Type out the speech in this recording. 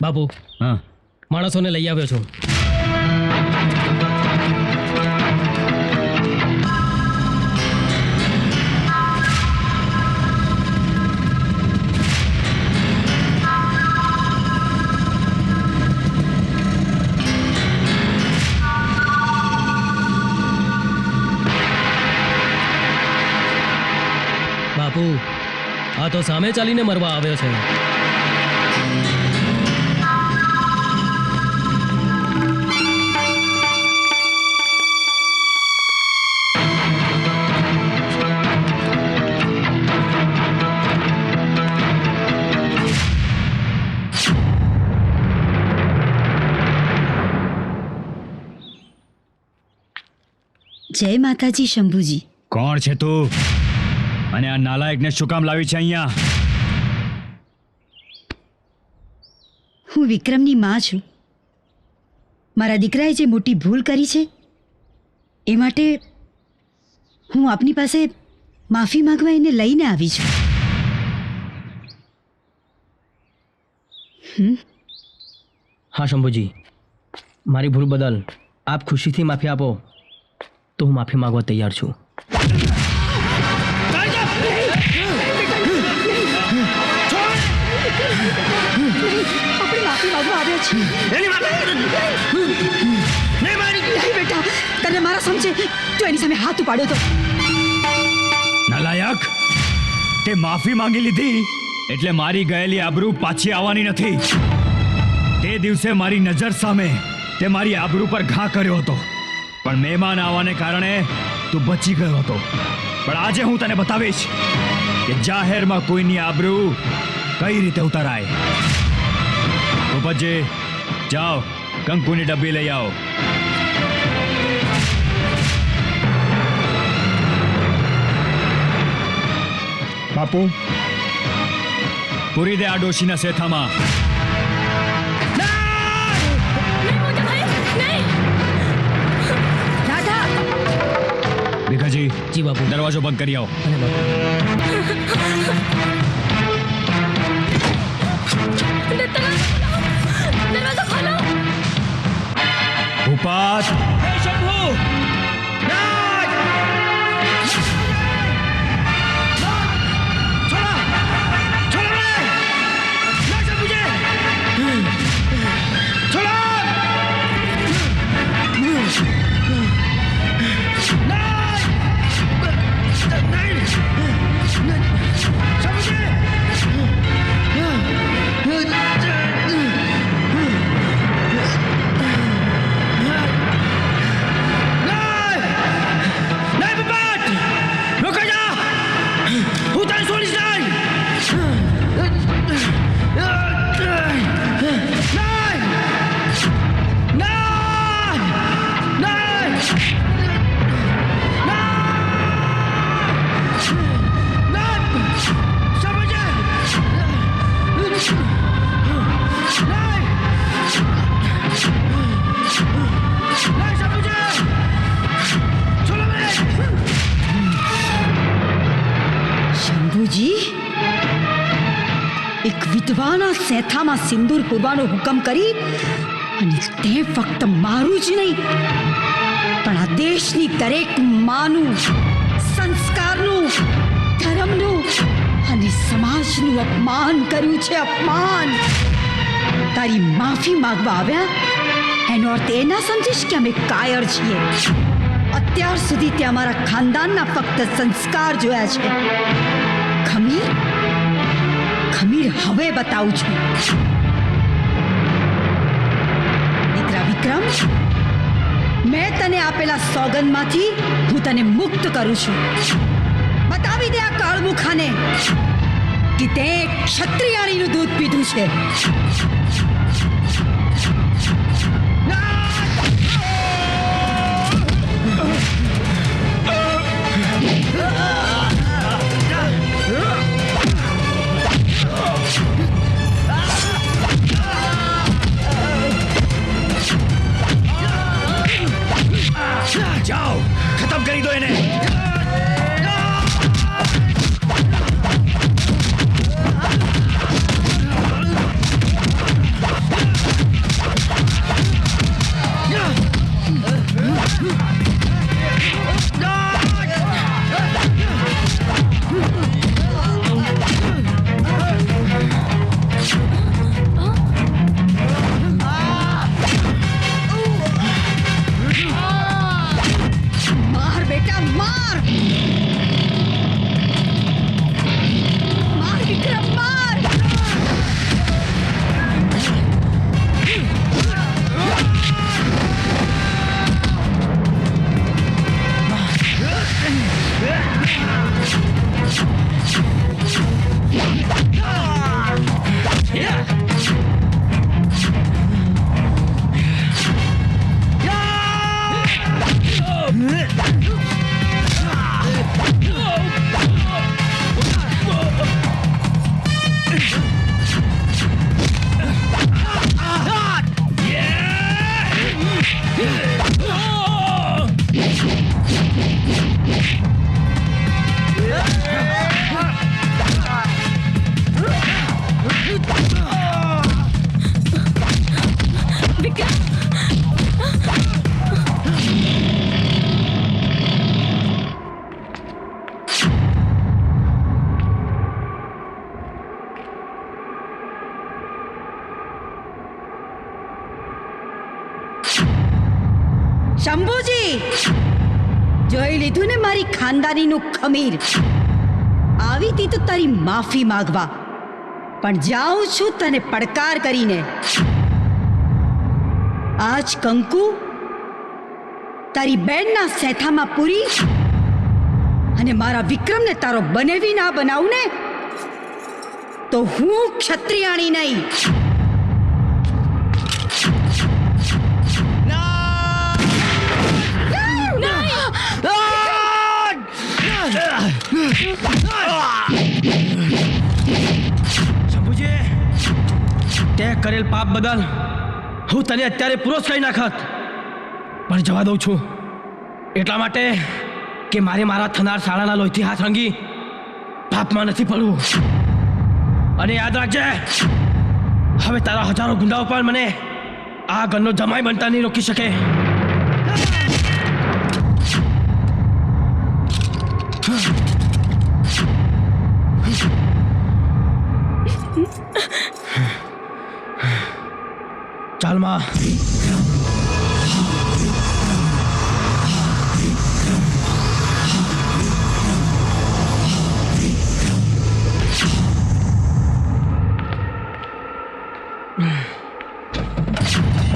બાપુ, હા, માણસોને લઈ આવ્યો છું. બાપુ, આ તો સામે ચાલીને મરવા આવ્યો છે. જય માતાજી શંભુજી. કોણ છે તું અને આ નાલાયકને શું કામ લાવી છે અહીંયા? હું વિક્રમની માં છું. મારા દીકરાએ જે મોટી ભૂલ કરી છે એ માટે હું આપની પાસે માફી માંગવા એને લઈને આવી છું. હા શંભુજી, મારી ભૂલ બદલ આપ ખુશીથી માફી આપો તો હું માફી માંગવા તૈયાર છું. આપણે માફી માંગવા આવ્યા છીએ. નહીં બેટા, તને મારા સમજે તો એની સામે હાથ ઉપાડ્યો તો. નાલાયક, તે માફી માંગી લીધી એટલે મારી ગયેલી આબરૂ પાછી આવવાની નથી. તે દિવસે મારી નજર સામે તે મારી આબરૂ પર ઘા કર્યો હતો, પણ મહેમાન આવવાને કારણે તું બચી ગયો હતો. પણ આજે હું તને બતાવીશ કે જાહેરમાં કોઈની આબરૂ કઈ રીતે ઉતારાય. ઉપજે, જાઓ કંકુની ડબ્બી લઈ આવો. બાપુ, પૂરી દે આ ડોશીના શેથામાં. રાધા! ભીખાજી, જી બાપુ. દરવાજો બંધ કરી આવો. અને બાપુ, ભૂપાત! શંભુજી, એક વિધવાના સેથામાં સિંદૂર પૂરવાનો હુકમ કરી અને તે ફક્ત મારું જ નહીં પણ આ દેશની દરેક માનું, સંસ્કારનું, ધર્મનું અને સમાજનું અપમાન કર્યું છે. અપમાન! તારી માફી માંગવા આવ્યા એનો અર્થ એ ના સમજીશ કે અમે કાયર છીએ. અત્યાર સુધી તે અમારા ખાનદાનના ફક્ત સંસ્કાર જોયા છે. ખમીર ખમીર હવે બતાવું છું. દીકરા વિક્રમ, મેં તને આપેલા સોગંદમાંથી હું તને મુક્ત કરું છું. બતાવી દે આ કાળમુખાને કે તે ક્ષત્રિયાણીનું દૂધ પીધું છે. જાઓ, ખતમ કરી દો એને. શંભુજી, જોઈ લીધું ને મારી ખાનદાનીનું ખમીર. આવી તી તો તારી માફી માંગવા, પણ જાઉં છું તને પડકાર કરીને. આજ કંકુ તારી બેનના સેથામાં પૂરી અને મારા વિક્રમને તારો બનેવી ના બનાવું ને તો હું ક્ષત્રિયાણી નહીં. શંભુજી, તે કરેલ પાપ બદલ હું તને અત્યારે પૂરો જ કહી નાખત, પણ જવા દઉં છું એટલા માટે કે મારે મારા થનાર શાળાના લોહીથી હાથ રંગી પાપમાં નથી પડવું. અને યાદ રાખજે, હવે તારા હજારો ગુંડાઓ પણ મને આ ઘરનો જમાઈ બનતા નહીં રોકી શકે. ચાલ માં.